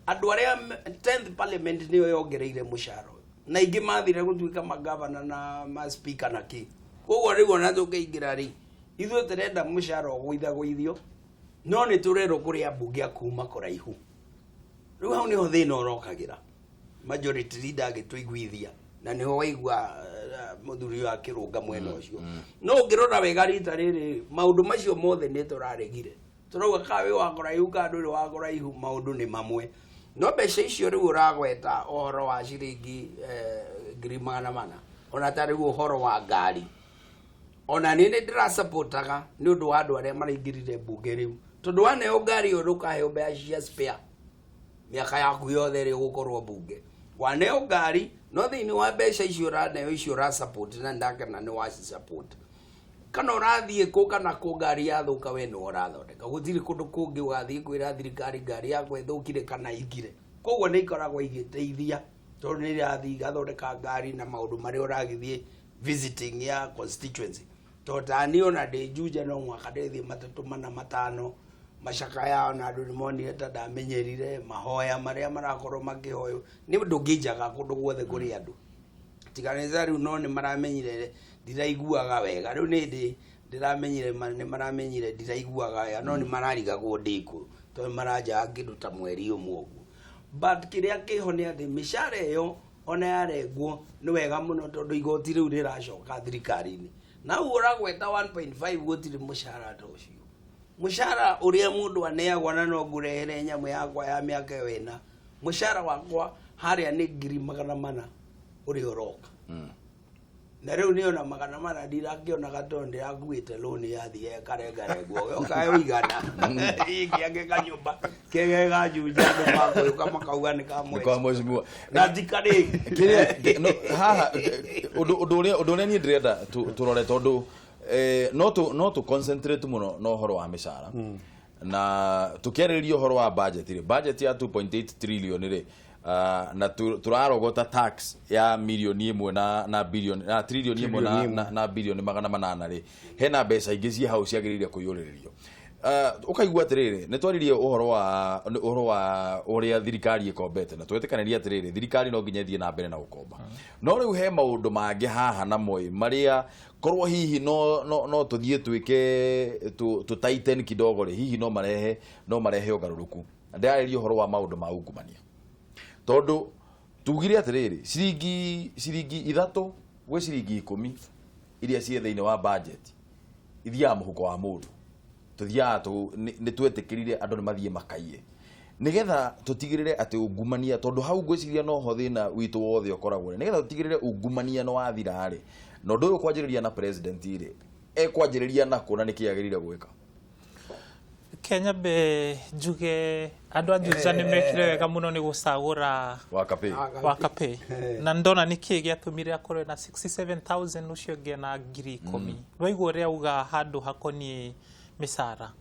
andu aria 10th parliament niyo yongereire mushara na ingi mathire gutuika magavana na ma speaker na ki koguo riu ona tukiingira ri ithuĩ turenda mushara gũithio no ni turero kuria bunge akuma kuraihu riu hau niho thina urokagira majority leader agituiguithia na niho waigua muthuri wa kirunga mwena ucio no ngirora wega rita riri maundu macio mothe ni turaregire turauga kawe wa kuraihu kandu wa kuraihu maundu ni mamwe no mbeca icio riu uragweta ohoro wa ciringi 1,000 ona ta riu ohoro wa ngari ona ni ndira supportaga ni undu wa andu aria maraingirire bunge riu tondu waneo ngari urukahe mbeca cia spare miaka yaku yothe ri gukorwo bunge waneo ngari no thiini wa mbeca icio uraneo icio ra support na ndakena ni wa support kana urathie ku kana ku ngari yathuka we no urathondeka gutiri kundu kungi ugathie kwira thirikari ngari yakwe thukire kana igire koguo ni ikoragwo igiteithia tondu ni irathii gathondeka ngari na maundu mari uragithie visiting ya constituency totani ona de juja no mwaka ndethi 3 4 5 mashaka yao na andu nimonire ta ndamenyerire mahoya maria marakorwo makihoyo ni ndungijaga kundu guothe kuri andu tiganeza riu no ni maramenyire ndiraiguaga wega riu ni ndiramenyire ni maramenyire ndiraiguaga wega no ni mararigagwo ndiku to maraja ngindu ta mweri umwe uguo but kiria kiho ni ati mishara yo ona yarengwo ni wega muno tondu igoti riu riracoka thirikari-ini na uragweta 1.5 gutiri mushara ta ucio mushara uria mundu aneagwa na no ngurehere nyamu yakwa ya miaka wena mushara wakwa haria ni 400 uri uroka na riu ni ona 400 ndirakiona gatonde yakuite loan yathie karengaregwo yoka igana ikiage kanyumba kege gajuja ndo mako kama kauga ni kama mheshimiwa na dikari no haha undu uria ni ndirenda turore tondu no to concentrate muno no horo wa mishara na tukiarĩrĩria horo wa budget ya 2.8 trillion ri na turarogota tax ya milioni 1 na billion na trillion 1 na billion 800 ri hena mbeca ingĩ cia hau ciagĩrĩire kũiyũrĩrĩrio ukaigua atiriri ni twaririe uhoro wa uria thirikari ikombete na twetĩkanĩria atiriri thirikari no nginya thie na mbere na gukomba no riu he maundu mangi haha na moi maria korwo hihi no tuthie twike tu tighten kidogo ri hihi no marehe ugaruruku ndaririe uhoro wa maundu ma ungumania tondu tugire atiriri ciringi 3 gwe ciringi 10 iria cie thiini wa budget ithia muhuko wa mundu tuthiaga ni twetikirire andu ni mathie makaiye nigetha tutigirire ati ungumania tondu hau ngwiciria no ho thina witu wothe ukoragwo nigetha tutigirire ungumania no wathira ri no ndu kwajiriria na president ri kwajiriria nako na nikiagirire gwika Kenya be njuge andu ajuja ni mekire wega muno ni gucagura wakape na ndona niki giatumire akorwe na 67000 ucio nge na ngiri 10 rwaigwo ria uga handu hakoni misara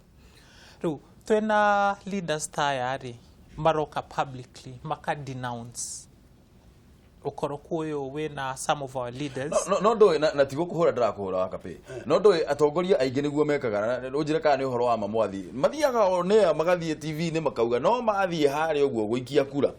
riu twena leaders tayari maroka publicly maka denounce ukoro kuyo wena some of our leaders no ndo na tigo kuhura ndirakuhura wakape no ndo atongoria aingi niguo mekaga unjire kana ni uhoro wa mamwathi mathiaga one magathie TV ni makauga no mathie hari uguo guikia kura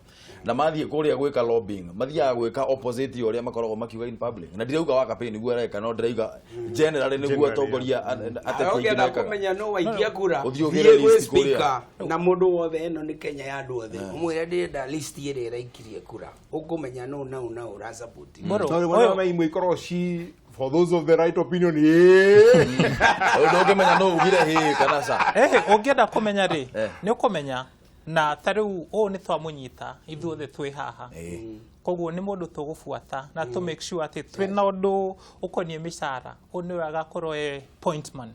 na mathie kuria gwika lobbying mathiaga gwika opposite uria makoragwo makiuga in public na ndirauga wakape niguo areka no ndirauga generally niguo atongoria atete na kumenya no waikia kura thie speaker na mundu wothe eno ni Kenya ya andu othe umwire ndirenda list ire iraikirie kura ukumenya no na ura support no mai ikoroshi for those of the right opinion ndoge menya no ugire hi kana sa ungienda kumenya ri ni ukumenya na tariu ni twamunyita ithuothe twi haha koguo ni mundu tugufuata na to make sure ati twi na undu ukonie mishara ni agakorwo appointment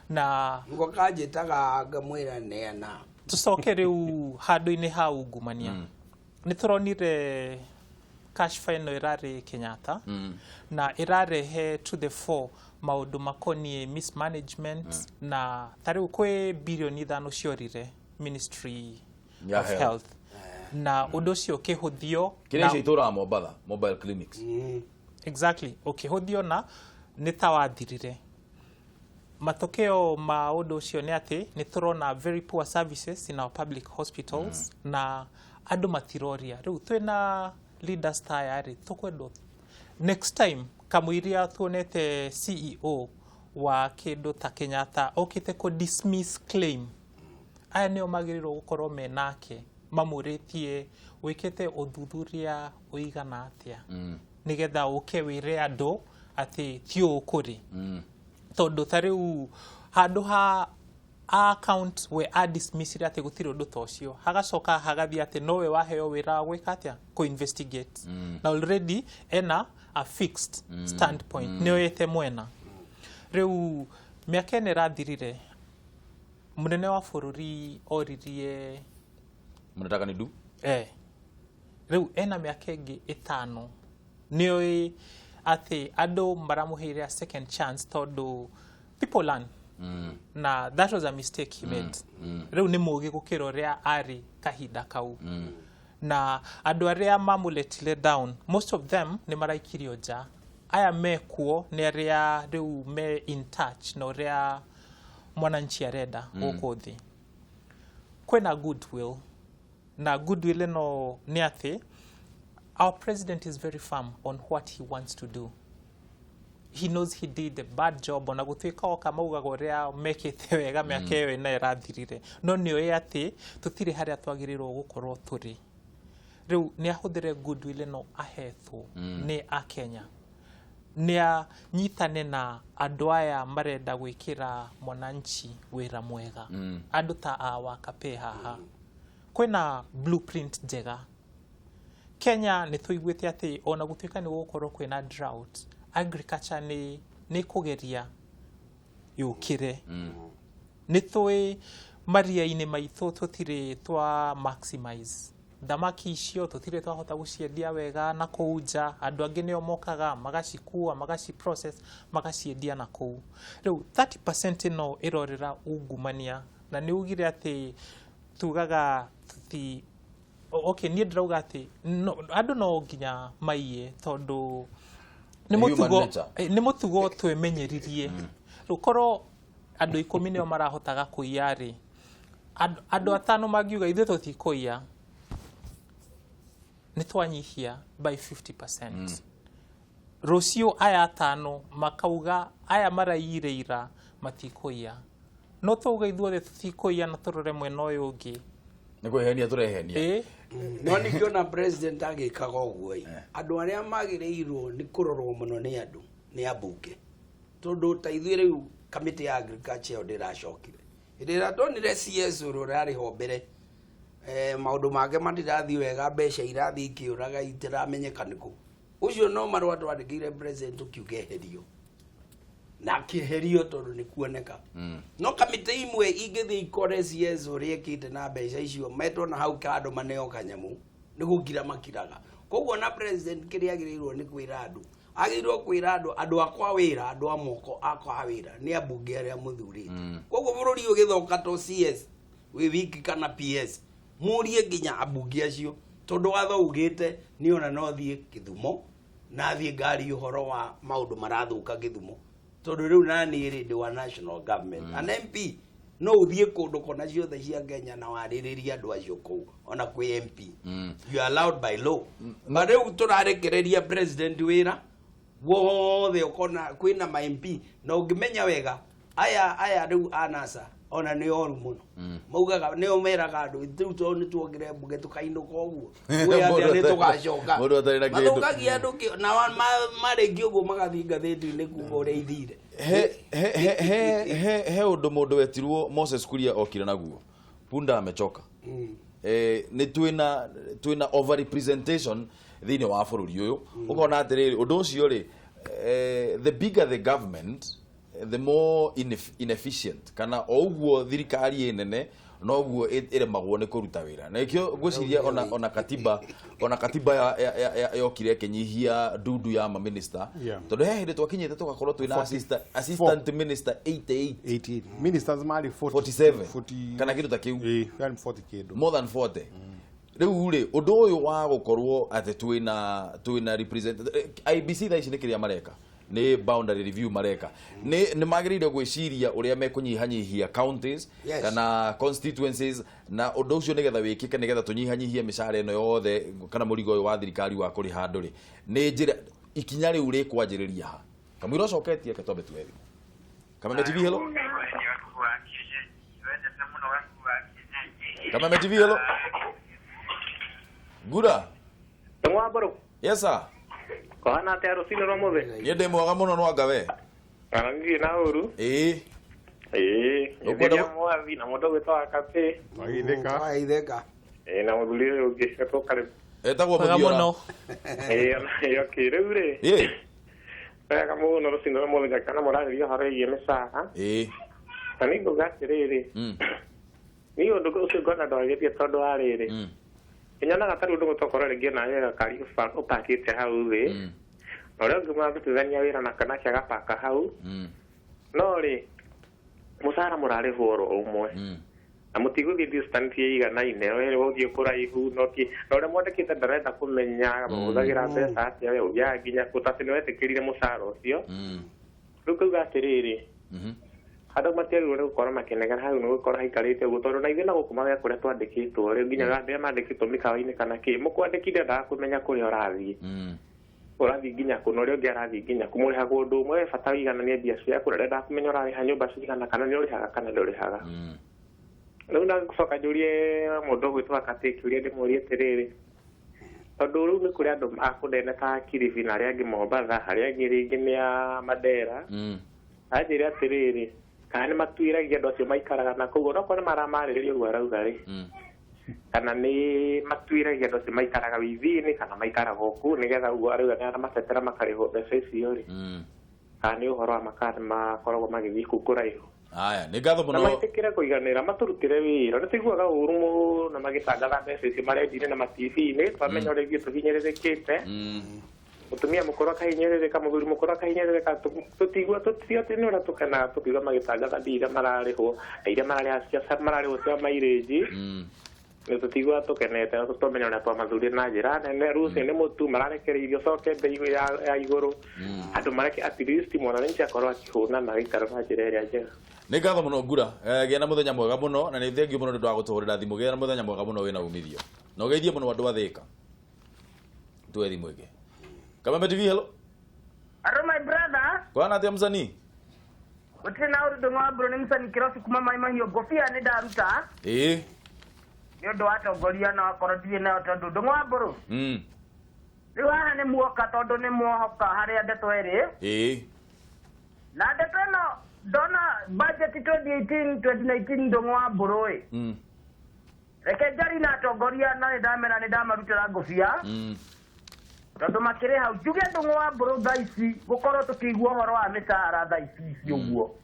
na ngokajitaga ngamwira neana tucoke riu handu-ini ha ungumania ni turonire cash fine irari Kenyatta na irarehe to the fore maundu makonie mismanagement na tariu kwe bilioni 5 ciorire Ministry of Health na undu cio kihuthio kile citura Mombatha mobile clinics exactly kihuthio na nitawathirire matokeo ma undu cio ni ati ni turona very poor services in our public hospitals na andu matiroria riu twina leaders tayari tukwendo next time kamuiria tuonete CEO wa kindu ta Kenyatta okite ko dismiss claim aya nio magirirwo gukorwo menake mamuritie wikite uthuthuria uigana atia nigetha uke wire andu ati tio ukuri tondu tariu handu ha account we are dismissed ati gutiri undu tocio hagacoka hagathia ati nowe waheo wira gwika atia ko investigate na already ena a fixed standpoint nio yete mwena riu miaka ene rathirire munene wa bururi oririe munataka nidu riu ena miaka ingi 5 nio ati andu maramuhire a second chance tondu people learn na that was a mistake he made riu ni mugi gukira ria ari kahinda kau na andu aria mamuletile down most of them ni maraikirio ja aya mekuo ni aria riu me in touch no ria mwananchi arenda gukuthi kwena goodwill na goodwill no ni ati our president is very firm on what he wants to do. He knows he did a bad job on agutwika okamauga goria mekete wega miakewe na irathirire no nio ati tutire haria twagirirwo gukorwo turi riu ni ahuthire goodwill no ahethu ni a Kenya ni nyitane na andu aya marenda gwikira mwananchi wira mwega andu ta awakape haha kwena blueprint njega Kenya ni tuigwete ati ona gutwika ni gukorwo kwena drought agriculture ni kugeria yukire ni tui maria-ini maitho tutire twa maximize thamaki icio tutire twahota guciendia wega na kuuja andu angi nio mokaga magacikua magaciprocess magaciendia na kuu riu 30% no irorera ungumania na ni ugire ati tugaga tuti okay ni ndirauga ati andu no nginya maiye tondu ni mutugo twemenyeririe rukoro andu 10 nio marahotaga kuiari andu 5 magiuga ithe tutikoia ni twanyihia by 50%. Rocio aya 5 makauga aya maraireira matikoia no tuga ithuothe tutikoia na turore mwena uyu ungi niko henia turehenia no nikiona president agikaga uguo andu aria magireirwo ni kurorwo muno ni andu ni abunge tondu ta ithuire kamiti ya agriculture ndiracokire ndira tonire CS rurari ho mbere maundu make matirathi wega mbeca irathi ikiuraga itiramenyekaniku ucio no marwa twandikire president ukiugeherio na kiherio tondu ni kuoneka no kamiti imwe ingithi ikore CS uria kite na mbeca icio metwo na hau kando maneo kanyamu ni gugira makiraga koguo na president kiria agirirwo ni kwira andu agirwo kwira andu akwa wira andu amoko akwa wira ni ambunge aria muthurite koguo bururi ugithoka to CS wi wiki kana PS murie nginya ambunge acio tondu watho ugite ni ona no thie Githumo na thie ngari uhoro wa maundu marathuka Githumo tondu riu nani ri ndi wa national government an MP no uthie kundu kona ciothe cia Kenya na waririria andu acio ku ona kwi MP you are allowed by law but riu turarekereria president wira wothe ukona kwina ma MP na ungimenya wega aya riu anasa ona ni oru muno maugaga ni omeraga andu riu to ni tuongire mbuge tukainuka uguo we atia ni tugacoka mundu atari na kindu maugagia andu na marengi uguo magathi ngatheti-ini kuga uria ithire he undu mundu wetirwo Moses Kuria okire naguo punda amechoka ni twina over representation thini wa bururi uyu ukona atiriri undu ucio ri the bigger the government the more inefficient kana oguo thirikari nene noguo iremagwo ni kuruta wira na ikio ngwiciria ona katiba yokire kenyihia ndudu ya ma minister tondu he hindi twakinyite tugakorwo twina assistant minister 88 ministers mari 47 kana kindu ta kiu 40 kindu more than 40 riu ri undu uyu wa gukorwo ate twina represent IBC tha ici ni kiria mareka ni boundary review mareka ni magirire gwiciria uria mekunyihanyihia counties kana constituencies na undu ucio nigetha wikike nigetha tunyihanyihie mishara eno yothe kana murigo uyu wa thirikari wa kuri handuri ni njira ikinya riu ri kwanjiriria ha kamwira ucoketie ketombe twethi kama TV hello kama TV hello Gura Tungwaboro yes sir Kohana te arusini ro muthe yende mwaga muno no ngawe arangi na uru ukwenda mwathi na mundu gwitwa kape waitheka na muthuri ungicetwo kare etagwo muthio yokire ure wega muno rusini ro muthe kana murariria haro ye mesaha tani ngugatiriri ni undu ucio ngona ndwagetie tondu ariri inyana gatari undu gutokora ringi na yega kari upakite hau thi ora nguma bituzania wira na kana kya gapaka hau no ri musara murare horo umwe amutigo distance yiga na ine ere wogie kuraihu noki ore mwende kita ndarenda kumenya muhudagira pesa atia we uya ginya kutasinwete kirire musara ucio ruko gatiriri hada materi ore gukora makenega hau no gukora haikarite gutondo na ithina gukuma ya kuria twandikitwo ri ginya gambia mandikitwo mikawa-ini kana ki mukwandikire nda kumenya kuri orathi orathi ginya kuno ri ungi arathi ginya kumuri hago ndu mwe bata wiganania bia cia kurere nda kumenya orari ha nyumba cigana kana ni uri haga kana nduri haga riu ndagucoka njurie mundu gwitwa Katiki uria ndimurie tiriri tondu riu ni kuri andu akundene ta Kilifi na aria angi Mombatha aria angi ringi ni ya Mandera anjire atiriri kana matuiragia andu acio maikaraga na koguo no kone maramariria uguo arauga ri kana ni matuiragia andu acio maikaraga withini kana maikaraga oku nigetha uguo arauga ni ara matetera makariho mbeca icio ri kana ni uhoro wa makari makoragwo magithii kuu kuraihu aya ni ngatho muno maitikire kuiganira maturutire wira ni tiguaga uru na magitangatha mbeca icio marendire na TV-ini twamenya uria ithuĩ tuhinyĩrĩrĩkĩte mutumia mukuru akahinyĩrĩrĩka muthuri mukuru akahinyĩrĩrĩka tutigua tutio tene ora tukana tukiuga magitangatha ndira mararihwo iria mararihwo cia mairĩnji ni tutigua tukenete na tutomenya uria twamathurire na njĩra nene rucio ni mutu mararekereirio coke mbei ya iguru andu mareke at least mwananchi akorwo akihuna na gĩikaro na njĩra ĩrĩa njega ni ngatho muno Ngura gĩa na muthenya mwega muno na ni thengiũ muno nĩ ũndũ wa gũtũhũrĩra thimũ gĩa na muthenya mwega muno wĩna umithio na ũgeithie muno andũ a Thĩka tuwe thimũ ĩngĩ Kameme TV hello Hello my brother kwana atia msanii utina uri ndungwa bro ni msanii kirosi kuma mahiũ ngobia ni ndaruta ni ũndũ wa tongoria na korotie na tondu ndungwa bro riu haha ni muoka tondu ni muohoka haria ndeto iri na ndeto ĩno dona budget 2018-2019 ndongwa boroi reke jari na tongoria na ndamera ni ndamarutira ngofia tondu makire hau juge ndongwa boro thaici gukorwo tukigua horo wa misara thaici uguo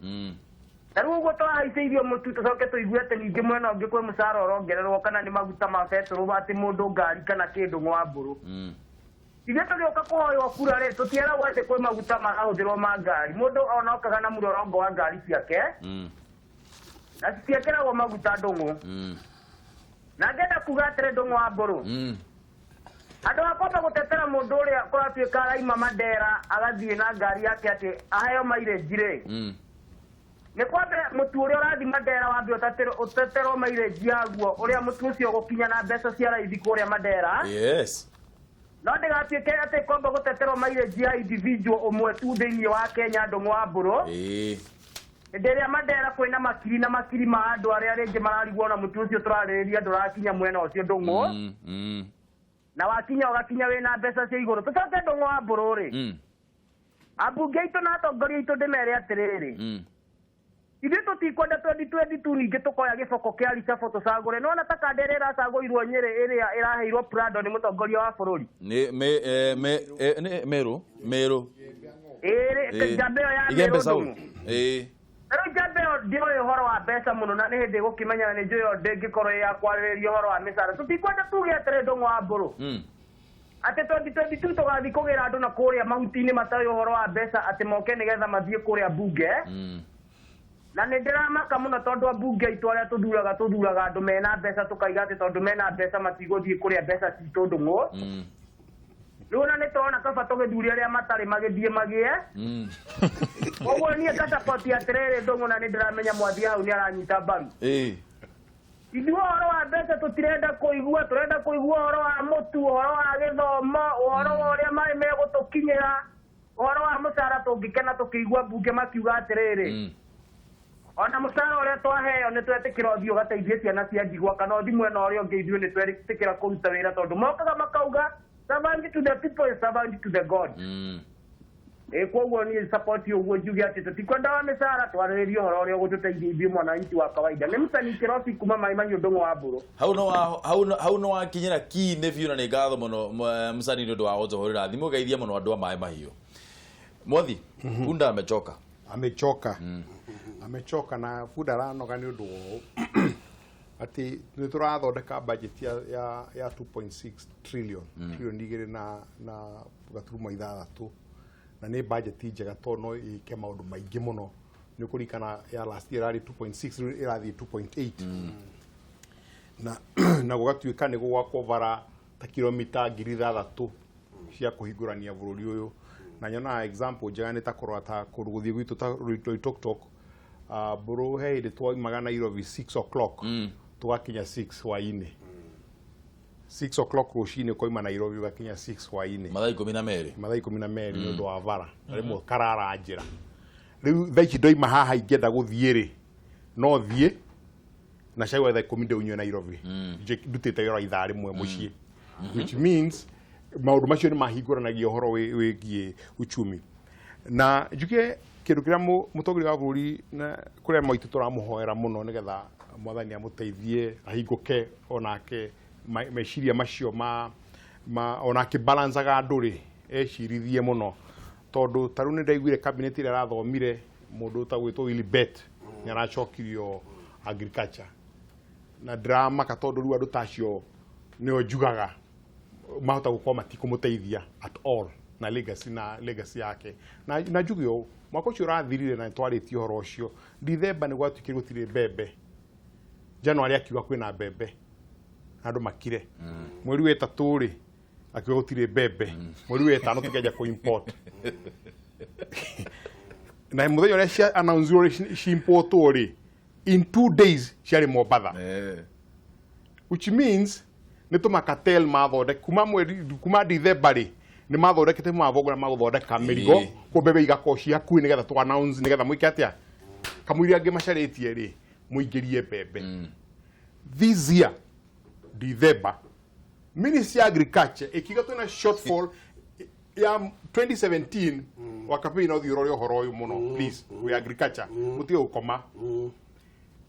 taru uguo twahaiceirio mutu tucoke tuigue ati ningi mwena ungi kwe musara urongererwo kana ni maguta ma petrol bati mundu ngari kana kindu ngwa boro Ige tulioka kuhoywo kura ri tutiera gwate kwe maguta marahuthirwo ma ngari mundu ona okaga na murorongo wa ngari ciake na ciekerago maguta ndungu na ngenda kuga atire ndungu wa mburu andu akomba gutetera mundu uria kuratuika araima Mandera agathie na ngari yake ati aheo mairĩnji ri ni kwambe mutu uria urathi Mandera wambe uteterwo mairĩnji yaguo uria mutu ucio gukinya na mbeca cia raithi kuria Mandera yes no ndigatuike ati kwamba guteterwo mairĩnji ya individual umwe tu thiini wa Kenya ndungu wa mburu ndiria Mandera kwina makiri na makiri ma andu aria ringi mararigwo na mutu ucio turarĩrĩria ndurakinya mwena ucio ndungu na wakinya ugakinya wina mbeca cia iguru tucoke ndungu wa mburu ri abunge itu na atongoria itu ndimere atiriri ithe tutikwenda 2022 ningi tukoya giboko kia ricabu tucagure no na takandere iracaguirwo Nyeri iria iraheirwo Prado ni mutongoria wa bururi ni Meru Jambeo ya Igembe Saul Pero Jambeo ndio horo wa mbeca muno na ni hindi gukimenya ni njuyo ndingikorwo ya kwarĩrĩria horo wa misara tutikwenda tuge atere ndungu wa mburu ati 2022 tugathi kugira andu na kuria mahuti-ini matari horo wa mbeca ati moke nigetha mathie kuria bunge na nä ndä ramaka må no tondå ambunge aitå arä a tå thuraga andå mena mbeca tå kaiga atä tondå mena mbeca matigå thiä kå rä a mbeca citå ndå ngå rä u na nä tårona kaba tå gä thuri arä a matarä magä thiä magä koguo niä ngacapoti atä rä rä ndå ngå na nä ndä ramenya mwathi hau nä aranyita mbaru ithuä horo wa mbeca tå tirenda kå igua tå renda kå igua horo wa må tu horo wa gä thomo horo wa å rä a marä megå tå kinyä ra horo wa må cara tå ngä kena tå kä igua mbunge makiuga atä rä rä ona musara uria twaheo ni twetikira thio gateithie ciana cia ndigwa kana othi mwena uria ungi ithuĩ ni twetikira kuruta wira tondu mokaga makauga servant to the people is servant to the God koguo ni support uguo njuge ati tutikwenda wa misara twarĩrĩrie ũhoro ũrĩa ũgũtũteithia ithuĩ mwananchi wa kawaida nĩ mũcanĩkĩra oci kuma maĩ mahiũ ndũng'ũ wa mbũrũ hau no wakinyĩra ki-inĩ biũ na nĩ ngatho mũno mũcani nĩ ũndũ wa gũtũhũrĩra thimũ geithia mũno andũ a maĩ mahiũ Mwathi Punda amechoka na Punda aranoga nĩ ũndũ wao ati nĩ tũrathondeka budget ya 2.6 trillion igĩrĩ na gaturuma ithathatũ na nĩ budget njega tondũ no ĩke maũndũ maingĩ mũno nĩ kũrikana ya last year yarĩ 2.6 ĩrathiĩ 2.8 na gũgatuĩka nĩ gũgwakwo bara ta kilomita 6,000 cia kũhingũrania bũrũri ũyũ na nyona example njega nĩ ta kũrora ta kũndũ gũthiĩ gwitũ ta Loitoktok mbũrũ he hĩndĩ twaumaga Nairobi 6 o'clock tũgakinya 6 hwaĩ-inĩ 6 o'clock rũcinĩ koima Nairobi ũgakinya 6 hwaĩ-inĩ mathaa 12 nĩ ũndũ wa bara rĩmwe karara njĩra rĩu thaa ici ndoima haha ingĩenda gũthiĩ rĩ no thiĩ na caigua thaa 10 ndĩunyue Nairobi ndutĩte wĩra ithaa rĩmwe mũciĩ which means maũndũ macio nĩ mahingũranagia ũhoro wĩgiĩ uchumi na njuge kĩndũ kĩrĩa mũtongoria wa bũrũri kũrĩa maitũ tũramũhoera mũno nĩgetha mwathani amũteithie ahingũke onake meciria macio onake balancaga andũ rĩ ecirithie mũno tondũ ta rĩu nĩ ndaiguire cabinet ĩrĩa arathomire mũndũ ũtagwĩtwo Wilbert nĩ aracokirio agriculture na ndĩramaka tondũ rĩu andũ tacio nĩo njugaga mahota gũkorwo matikũmũteithia at all na legacy yake na njuge ũũ mwaka ũcio ũrathirire na nĩtwarĩtie ũhoro ũcio December nĩ gwatuĩkire gũtirĩ mbembe January akiuga kwĩna mbembe andũ makire mweri wa ĩtatũ rĩ akiuga gũtirĩ mbembe mweri wa ĩtano tũkĩanjia kũ import na mũthenya ũrĩa cia announce ci importwo rĩ in 2 days ciarĩ Mombatha which means nĩ tũmakatel mathondeka kuma December rĩ nĩ mathondekete mavogora magũthondeka mĩrigo kwa mbembe igakorwo ci hakuhĩ nĩgetha tũ announce nĩgetha mũike atĩa kamũira angĩ macarĩtie rĩ mũingĩrie mbembe this year December Ministry of Agriculture ikiga twina shortfall ya 2017 wakapi na thiro ryo horo uyu muno please we agriculture mutie ukoma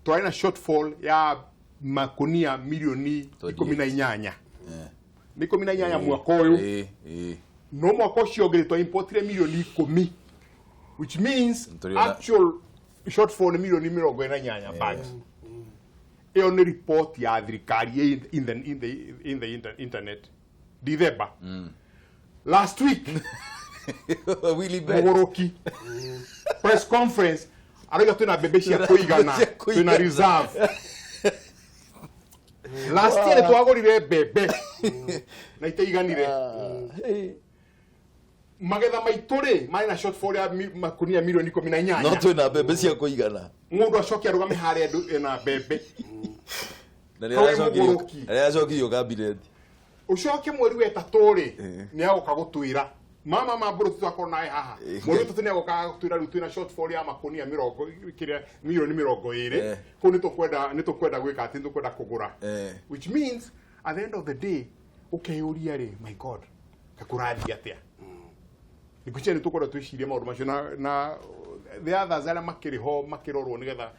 twaina shortfall ya makonia milioni 18 ni 18 mwaka uyu no mwaka ucio ngiri twa importire milioni 10 which means actual shortfall ni milioni 48 bags e on report ya thirikari in the internet December last week Willy Bet Mogoroki press conference ariga tuna bebeshi ya kuigana tuna reserve last year twagorire bebe na iteiganire magetha maitore mai na shortfall ya makunia milioni 18 no tuna bebe cia kuigana mundu acokia rugame hare na bebe na ria acokio cabinet ucoke mweri wa 3 ni agoka gutwira mama maburu twakora nae haha mweri tutu ni agoka gutwira rutu na shortfall ya makunia 20 kiria milioni 20 ko ni tukwenda gwika ati tukwenda kugura which means at the end of the day ukeyuria ri my god kakurathi atia nikucheni tukwenda tuishiria maundu macio na the others ala makiriho makirorwo nigetha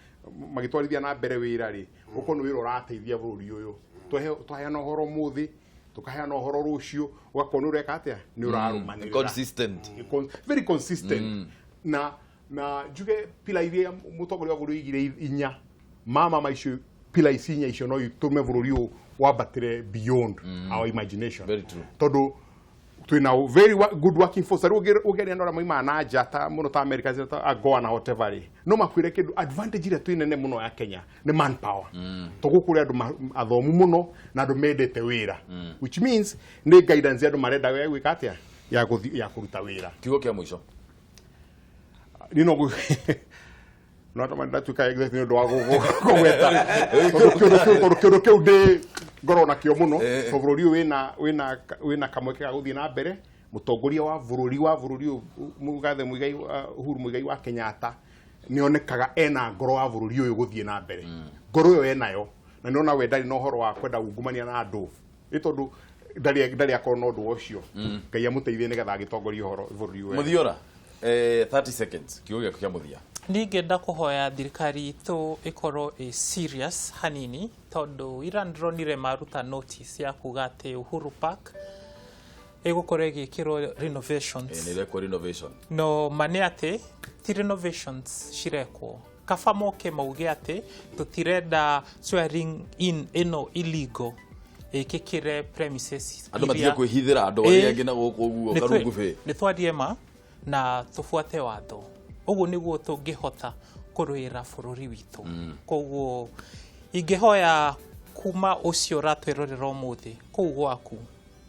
magitwarithia na mbere wira ri uko ni wira urateithia bururi uyu twaheana horo muthi tukaheana horo rucio ugakona ureka atia ni urarumanira consistent very consistent na juge pila iria mutongoria wa bururi igire inya mama maicio pila isinya icio no itume bururi wabatire beyond our imagination very true todo twina very good working force ari ugeria ndora moima na jata muno ta America zeta agoa na whatever no makwire kindu advantage ire twinene muno ya Kenya ni manpower tugukuri andu athomu muno na andu mendete wira which means ni guidance andu marenda gwika atia ya kuruta wira kiugo kia mwisho nino no ta manda tuka exactly ndo kugweta kiugo kiu de gorona kio muno bururi wina kamweke ga guthie na mbere mutongoria wa bururi mugathe muigai Uhuru Muigai wa Kenyatta nionekaga ena ngoro wa bururi uyu guthie na mbere ngoro yo enayo na niona we ndari no horo wa kwenda ungumania na andu itondu ndari akoro no ndu ucio ngai amuteithie nigetha agitongoria horo bururi uyu Muthiora 30 seconds kiugo kia muthia ningenda kuhoya thirikari itu ikorwo serious hanini tondu ira ndronire maruta notice ya kuga ati Uhuru Park igukore gikiro renovations nireko renovation no mane ati ti renovations shireko kafamoke mauge ati tutirenda swearing in ino illegal ikikire premises andu matige kwihithira andu aria angi na guku guo karungufe ni twadiema na tufuate watho uguo niguo tungihota kuruira bururi witu koguo ingihoya kuma ucio ratwirorera umuthi kuu gwaku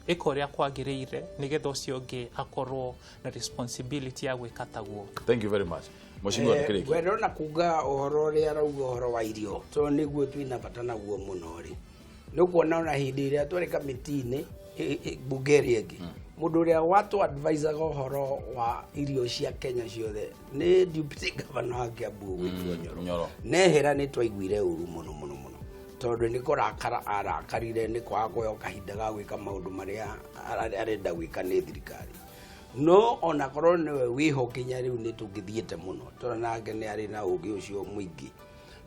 ikoria kwagiriire nigetha ucio ngi akorwo na responsibility ya gwikataguo. Thank you very much. Mheshimiwa Ndikiriki. Wero na kuga uhoro ria rauga uhoro wa irio to niguo twina bata naguo muno ri nukuona na hindi ria twari kamitini Bulgaria ngi mundu ria watu advisor uhoro wa irio cia Kenya ciothe ni deputy governor wa Kiambu Nyoro nehera ni twaiguire uru muno tondu ni kurakara arakarire ni kwagoyo kahinda ga gwika maundu maria arenda gwika ni thirikari no ona korwo niwe wihokinya riu ni tungithiete muno tonake ni ari na ugi ucio muingi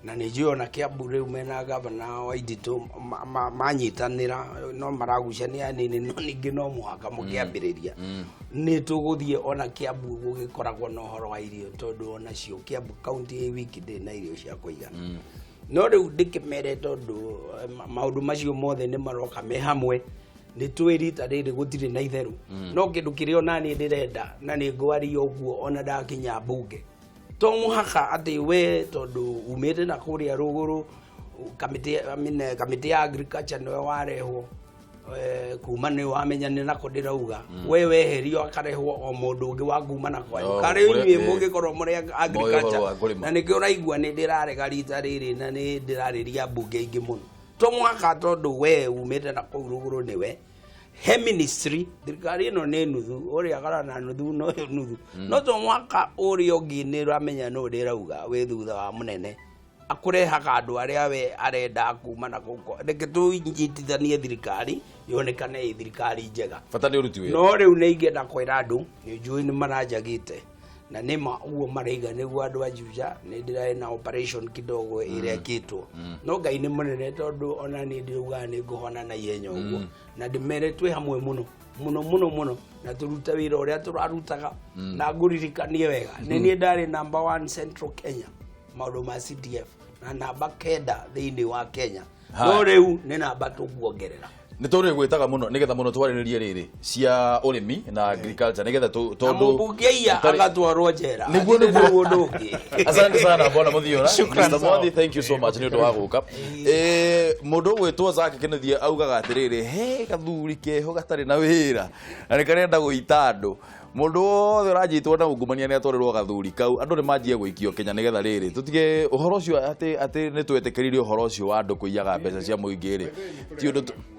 na ni njio na Kiambu riu mena gavana wa Indito manyitanira no maragucania nini no ningi no muhaka mukiambiriria ni tuguthie ona Kiambu gugikoragwo no horo wa irio tondu ona cio Kiambu county wiki ndi na irio cia kuigana no riu ndikimere tondu maundu macio mothe ni maroka me hamwe ni twirita riri gutire na itheru no kindu kirio nani ndirenda na ni ngwaria uguo ona ndakinya bunge to muhaka ati we tondu umete na kuria ruguru kamiti ya agriculture no warehwo kuma ni wamenya ni nako ndirauga we weherio akarehwo o mundu ungi wa kuma na kwa kare unywe mugi korwo muri agriculture na nikio uraigua ni ndirarega rita riri na ni ndirariria bunge ingi muno to muhaka tondu we umete na ku ruguru ni we he ministry thirikari ino ni nuthu uri agara na nuthu no nuthu no to mwaka uri ongi ni ramenya no ndirauga we thutha wa munene kurehaga andu aria we arenda kuma na guko reke tu injitithanie thirikari yonekane thirikari njega bata ni uruti wira no riu ni ingenda kwira andu ni njui ni maranjagite na nima uo maraiga niguo andu a Juja ni ndirae na operation kidogo irekitwo no Ngai ni munene tondu ona ni ndiruga ni nguhona na ihenya uguo na ndimere twi hamwe muno na turuta wira uria turarutaga na nguririkanie wega ni ni ndari number 1 Central Kenya maundu ma CDF na namba 9 thiini wa Kenya no riu ni namba tuguongerera nitore gwitaga muno nigetha muno twariririe riri cia urimi na agriculture nigetha tondu mbungeia agatwarwo njera niguo ndungi asante sana bona muthiora Mr. Modi thank you so much ni undu wa guka mundu gwitwo Zaki Kennedy augaga atiriri he gathuri keho gatari na wira na nikarenda guita andu mundu wothe urajitwo na ungumania ni atwarirwo gathuri kau andu ni manjie gwikio Kenya nigetha riri tutige uhoro ucio ati ni twetikiririe uhoro ucio wa andu kuiyaga mbeca cia muingi ri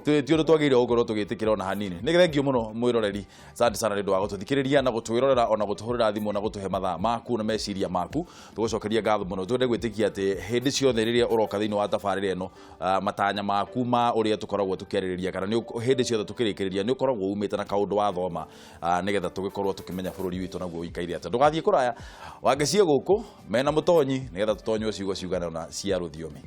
ti undu twagire gukorwo tugitikira ona hanini nigetha ngio muno mwiroreri asante sana ni undu wa gututhikiriria na gutwirorera ona gutuhurira thimu na gutuhe mathaa maku na meciria maku tugucokeria ngatho muno twende gwitikia ati hindi ciothe riria uroka thiini wa tabarira ino matanya maku ma uria tukoragwo tukiaririria kana ni hindi ciothe tukirikiriria ni ukoragwo umite na kaundu wa thoma nigetha tugikorwo tukimenya bururi witu naguo ikaire ati ndugathie kuraya wangecie guku mena mutonyi nigetha tutonywe ciugo ciugana na cia ruthiomi.